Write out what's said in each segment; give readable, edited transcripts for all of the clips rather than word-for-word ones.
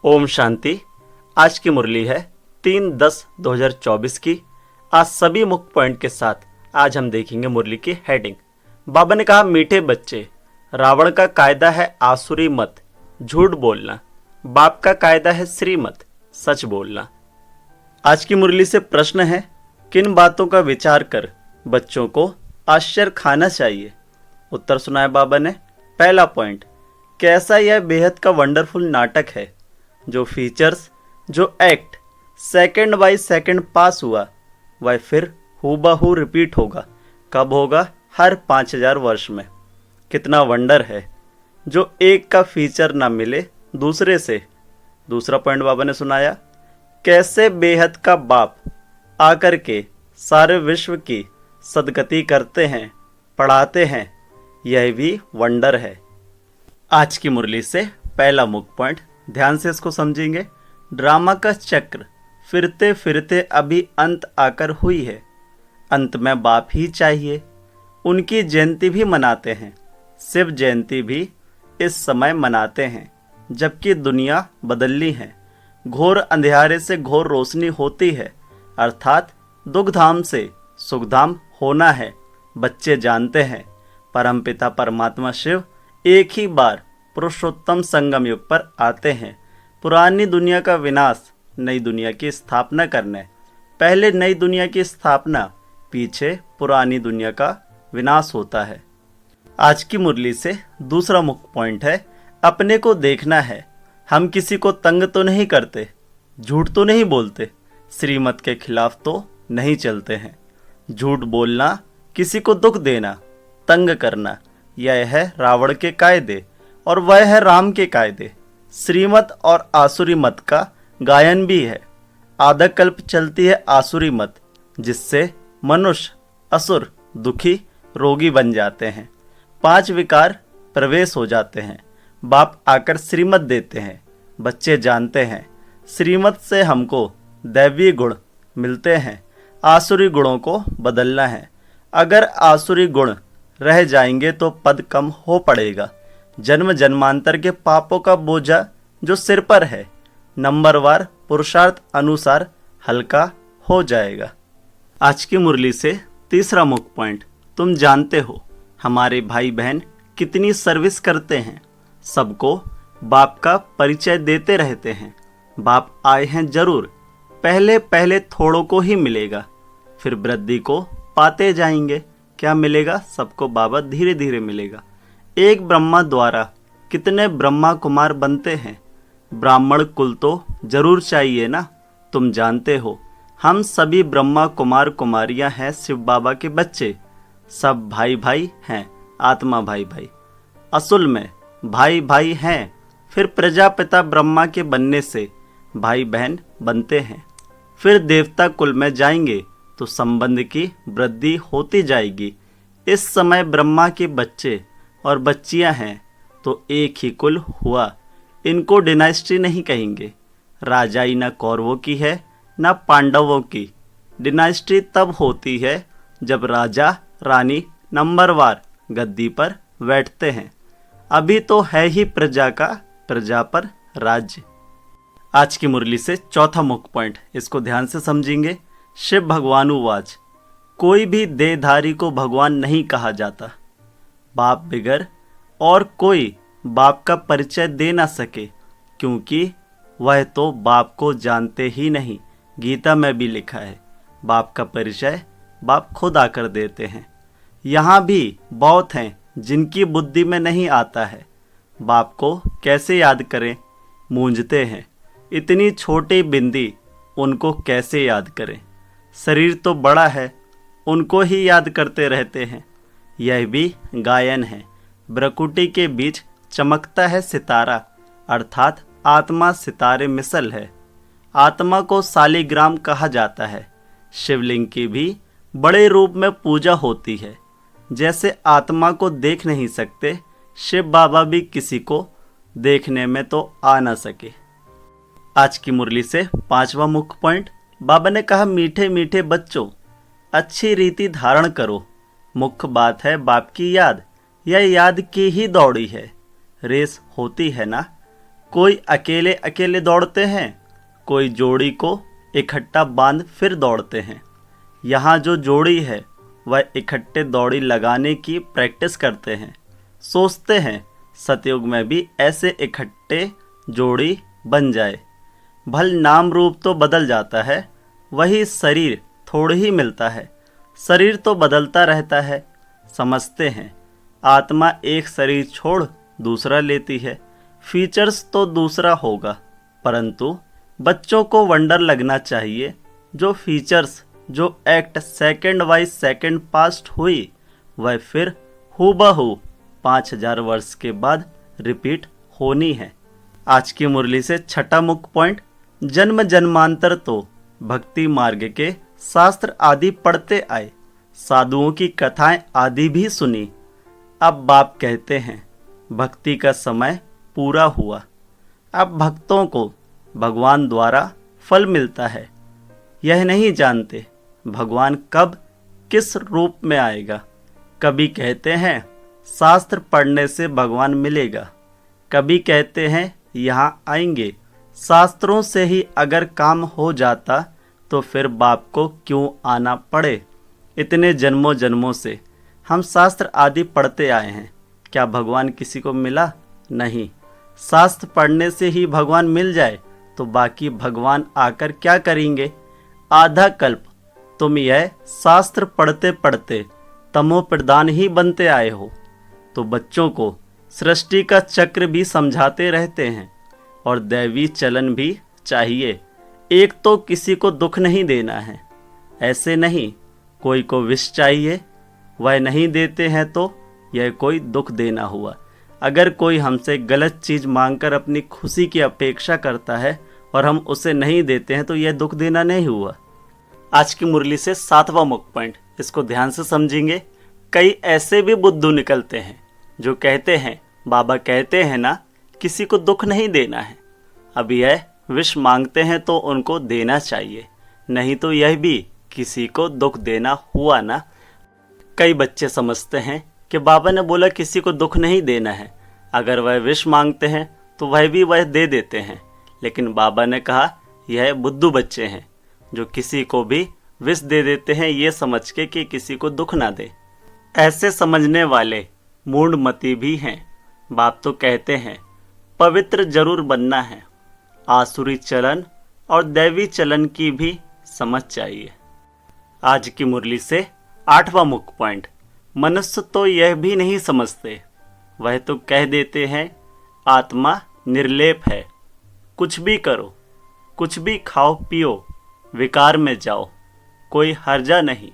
ओम शांति। आज की मुरली है 3/10/2024 की। आज सभी मुख्य पॉइंट के साथ आज हम देखेंगे मुरली की हेडिंग। बाबा ने कहा, मीठे बच्चे, रावण का कायदा है आसुरी मत, झूठ बोलना। बाप का कायदा है श्रीमत, सच बोलना। आज की मुरली से प्रश्न है, किन बातों का विचार कर बच्चों को आश्चर्य खाना चाहिए। उत्तर सुनाया बाबा ने। पहला पॉइंट, कैसा यह बेहद का वंडरफुल नाटक है, जो फीचर्स, जो एक्ट सेकंड बाय सेकंड पास हुआ, वह फिर हूबहू रिपीट होगा। कब होगा? हर 5000 वर्ष में। कितना वंडर है जो एक का फीचर ना मिले दूसरे से। दूसरा पॉइंट बाबा ने सुनाया, कैसे बेहद का बाप आकर के सारे विश्व की सदगति करते हैं, पढ़ाते हैं, यह भी वंडर है। आज की मुरली से पहला मुख्य पॉइंट ध्यान से इसको समझेंगे। ड्रामा का चक्र फिरते फिरते अभी अंत आकर हुई है। अंत में बाप ही चाहिए। उनकी जयंती भी मनाते हैं, शिव जयंती भी इस समय मनाते हैं, जबकि दुनिया बदलनी है। घोर अंधेरे से घोर रोशनी होती है, अर्थात दुखधाम से सुखधाम होना है। बच्चे जानते हैं परमपिता परमात्मा शिव एक ही बार पुरुषोत्तम संगम युग पर आते हैं, पुरानी दुनिया का विनाश, नई दुनिया की स्थापना करने। पहले नई दुनिया की स्थापना, पीछे पुरानी दुनिया का विनाश होता है। आज की मुरली से दूसरा मुख्य पॉइंट है, अपने को देखना है। हम किसी को तंग तो नहीं करते, झूठ तो नहीं बोलते, श्रीमत के खिलाफ तो नहीं चलते हैं। झूठ बोलना, किसी को दुख देना, तंग करना, यह है रावण के कायदे और वह है राम के कायदे। श्रीमत और आसुरी मत का गायन भी है। आधा कल्प चलती है आसुरी मत, जिससे मनुष्य असुर दुखी रोगी बन जाते हैं। 5 विकार प्रवेश हो जाते हैं। बाप आकर श्रीमत देते हैं। बच्चे जानते हैं श्रीमत से हमको दैवीय गुण मिलते हैं। आसुरी गुणों को बदलना है। अगर आसुरी गुण रह जाएंगे तो पद कम हो पड़ेगा। जन्म जन्मांतर के पापों का बोझा जो सिर पर है, नंबरवार पुरुषार्थ अनुसार हल्का हो जाएगा। आज की मुरली से तीसरा मुख्य पॉइंट, तुम जानते हो हमारे भाई बहन कितनी सर्विस करते हैं, सबको बाप का परिचय देते रहते हैं। बाप आए हैं जरूर, पहले पहले थोड़ों को ही मिलेगा, फिर वृद्धि को पाते जाएंगे। क्या मिलेगा? सबको बाबा धीरे धीरे मिलेगा। एक ब्रह्मा द्वारा कितने ब्रह्मा कुमार बनते हैं। ब्राह्मण कुल तो जरूर चाहिए ना। तुम जानते हो हम सभी ब्रह्मा कुमार कुमारियां हैं, शिव बाबा के बच्चे। सब भाई भाई हैं, आत्मा भाई भाई, असल में भाई भाई हैं। फिर प्रजापिता ब्रह्मा के बनने से भाई बहन बनते हैं। फिर देवता कुल में जाएंगे तो संबंध की वृद्धि होती जाएगी। इस समय ब्रह्मा के बच्चे और बच्चियां हैं तो एक ही कुल हुआ। इनको डिनाइस्टी नहीं कहेंगे। राजाई न कौरवों की है न पांडवों की। डिनाइस्टी तब होती है जब राजा रानी नंबरवार गद्दी पर बैठते हैं। अभी तो है ही प्रजा का प्रजा पर राज्य। आज की मुरली से चौथा मुख्य पॉइंट, इसको ध्यान से समझेंगे। शिव भगवानुवाच, कोई भी देहधारी को भगवान नहीं कहा जाता। बाप बिगर और कोई बाप का परिचय दे ना सके, क्योंकि वह तो बाप को जानते ही नहीं। गीता में भी लिखा है, बाप का परिचय बाप खुद आकर देते हैं। यहाँ भी बहुत हैं जिनकी बुद्धि में नहीं आता है। बाप को कैसे याद करें, मूंझते हैं। इतनी छोटी बिंदी, उनको कैसे याद करें। शरीर तो बड़ा है, उनको ही याद करते रहते हैं। यह भी गायन है। ब्रकुटी के बीच चमकता है सितारा, अर्थात आत्मा सितारे मिसल है। आत्मा को शालिग्राम कहा जाता है। शिवलिंग की भी बड़े रूप में पूजा होती है। जैसे आत्मा को देख नहीं सकते, शिव बाबा भी किसी को देखने में तो आ ना सके। आज की मुरली से पांचवा मुख्य पॉइंट, बाबा ने कहा, मीठे मीठे बच्चों, अच्छी रीति धारण करो। मुख्य बात है बाप की याद। यह याद की ही दौड़ी है। रेस होती है ना, कोई अकेले अकेले दौड़ते हैं, कोई जोड़ी को इकट्ठा बांध फिर दौड़ते हैं। यहाँ जो जोड़ी है वह इकट्ठे दौड़ी लगाने की प्रैक्टिस करते हैं। सोचते हैं सतयुग में भी ऐसे इकट्ठे जोड़ी बन जाए। भल नाम रूप तो बदल जाता है, वही शरीर थोड़ी ही मिलता है। शरीर तो बदलता रहता है। समझते हैं आत्मा एक शरीर छोड़ दूसरा लेती है। फीचर्स तो दूसरा होगा, परंतु बच्चों को वंडर लगना चाहिए। जो फीचर्स, जो act second by second past हुई, वह फिर हूबहू 5000 वर्ष के बाद रिपीट होनी है। आज की मुरली से छठा मुख्य पॉइंट, जन्म जन्मांतर तो भक्ति मार्ग के शास्त्र आदि पढ़ते आए, साधुओं की कथाएं आदि भी सुनी। अब बाप कहते हैं भक्ति का समय पूरा हुआ। अब भक्तों को भगवान द्वारा फल मिलता है। यह नहीं जानते भगवान कब किस रूप में आएगा। कभी कहते हैं शास्त्र पढ़ने से भगवान मिलेगा, कभी कहते हैं यहाँ आएंगे। शास्त्रों से ही अगर काम हो जाता तो फिर बाप को क्यों आना पड़े। इतने जन्मों जन्मों से हम शास्त्र आदि पढ़ते आए हैं, क्या भगवान किसी को मिला? नहीं। शास्त्र पढ़ने से ही भगवान मिल जाए तो बाकी भगवान आकर क्या करेंगे? आधा कल्प तुम यह शास्त्र पढ़ते पढ़ते तमो प्रधान ही बनते आए हो, तो बच्चों को सृष्टि का चक्र भी समझाते रहते हैं और दैवी चलन भी चाहिए। एक तो किसी को दुख नहीं देना है, ऐसे नहीं। कोई को विष चाहिए, वह नहीं देते हैं तो यह कोई दुख देना हुआ। अगर कोई हमसे गलत चीज़ मांगकर अपनी खुशी की अपेक्षा करता है और हम उसे नहीं देते हैं तो यह दुख देना नहीं हुआ। आज की मुरली से 7वां मुख्य पॉइंट, इसको ध्यान से समझेंगे। कई ऐसे भी बुद्धू निकलते हैं जो कहते हैं बाबा कहते हैं ना किसी को दुख नहीं देना है। अब यह विष मांगते हैं तो उनको देना चाहिए, नहीं तो यह भी किसी को दुख देना हुआ ना। कई बच्चे समझते हैं कि बाबा ने बोला किसी को दुख नहीं देना है, अगर वह विष मांगते हैं तो वह दे देते हैं। लेकिन बाबा ने कहा यह बुद्धू बच्चे हैं जो किसी को भी विष दे देते हैं ये समझ के कि किसी को दुख ना दे। ऐसे समझने वाले मूढ़मती भी हैं। बाप तो कहते हैं पवित्र जरूर बनना है। आसुरी चलन और दैवी चलन की भी समझ चाहिए। आज की मुरली से 8वां मुख्य पॉइंट, मनुष्य तो यह भी नहीं समझते, वह तो कह देते हैं आत्मा निर्लेप है, कुछ भी करो, कुछ भी खाओ पियो, विकार में जाओ, कोई हर्जा नहीं।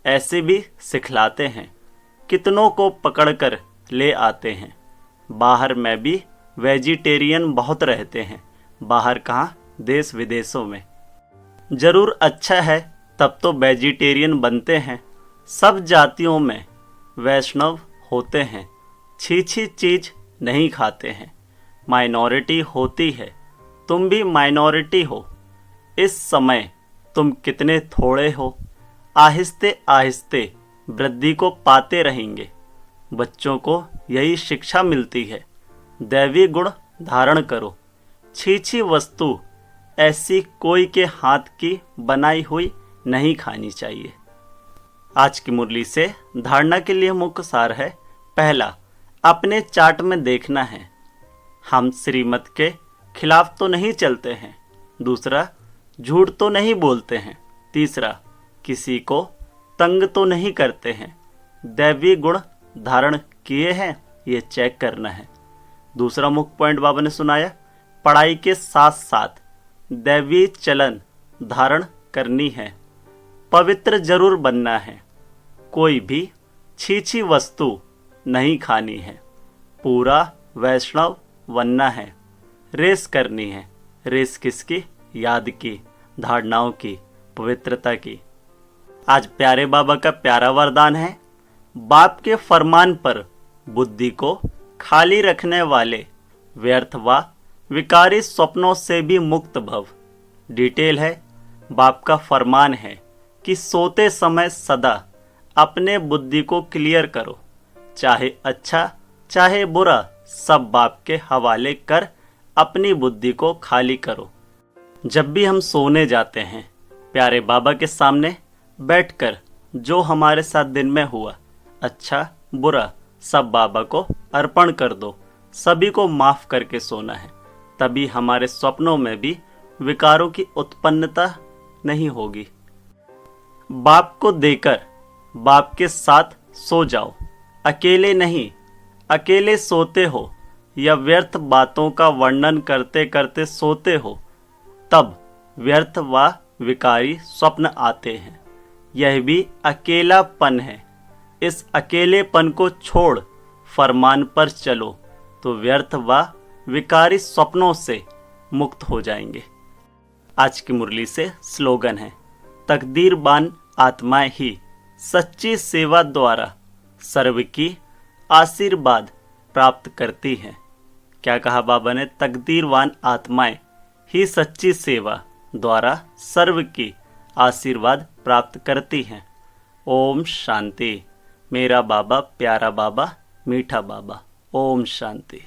ऐसे भी सिखलाते हैं। कितनों को पकड़कर ले आते हैं। बाहर में भी वेजिटेरियन बहुत रहते हैं। बाहर कहाँ, देश विदेशों में। जरूर अच्छा है तब तो वेजिटेरियन बनते हैं। सब जातियों में वैष्णव होते हैं, छी चीज नहीं खाते हैं। माइनॉरिटी होती है, तुम भी माइनॉरिटी हो। इस समय तुम कितने थोड़े हो, आहिस्ते आहिस्ते वृद्धि को पाते रहेंगे। बच्चों को यही शिक्षा मिलती है, दैवी गुण धारण करो। छी वस्तु ऐसी कोई के हाथ की बनाई हुई नहीं खानी चाहिए। आज की मुरली से धारणा के लिए मुख्य सार है। पहला, अपने चार्ट में देखना है, हम श्रीमत के खिलाफ तो नहीं चलते हैं। दूसरा, झूठ तो नहीं बोलते हैं। तीसरा, किसी को तंग तो नहीं करते हैं। दैवी गुण धारण किए हैं, ये चेक करना है। दूसरा मुख्य पॉइंट बाबा ने सुनाया, पढ़ाई के साथ साथ दैवी चलन धारण करनी है। पवित्र जरूर बनना है। कोई भी छी वस्तु नहीं खानी है। पूरा वैष्णव बनना है। रेस करनी है। रेस किसकी? याद की, धारणाओं की, पवित्रता की। आज प्यारे बाबा का प्यारा वरदान है, बाप के फरमान पर बुद्धि को खाली रखने वाले व्यर्थ व विकारी स्वप्नों से भी मुक्त भव। डिटेल है, बाप का फरमान है कि सोते समय सदा अपने बुद्धि को क्लियर करो, चाहे अच्छा चाहे बुरा सब बाप के हवाले कर अपनी बुद्धि को खाली करो। जब भी हम सोने जाते हैं, प्यारे बाबा के सामने बैठकर जो हमारे साथ दिन में हुआ, अच्छा बुरा, सब बाबा को अर्पण कर दो। सभी को माफ करके सोना है, तभी हमारे सपनों में भी विकारों की उत्पन्नता नहीं होगी। बाप को देकर बाप के साथ सो जाओ। अकेले नहीं, अकेले सोते हो या व्यर्थ बातों का वर्णन करते करते सोते हो, तब व्यर्थ व विकारी स्वप्न आते हैं। यह भी अकेलापन है। इस अकेलेपन को छोड़ फरमान पर चलो तो व्यर्थ व विकारी स्वप्नों से मुक्त हो जाएंगे। आज की मुरली से स्लोगन है, तकदीरबान आत्माएं ही सच्ची सेवा द्वारा सर्व की आशीर्वाद प्राप्त करती हैं। क्या कहा बाबा ने? तकदीरवान आत्माएं ही सच्ची सेवा द्वारा सर्व की आशीर्वाद प्राप्त करती हैं। ओम शांति। मेरा बाबा, प्यारा बाबा, मीठा बाबा। ओम शांति।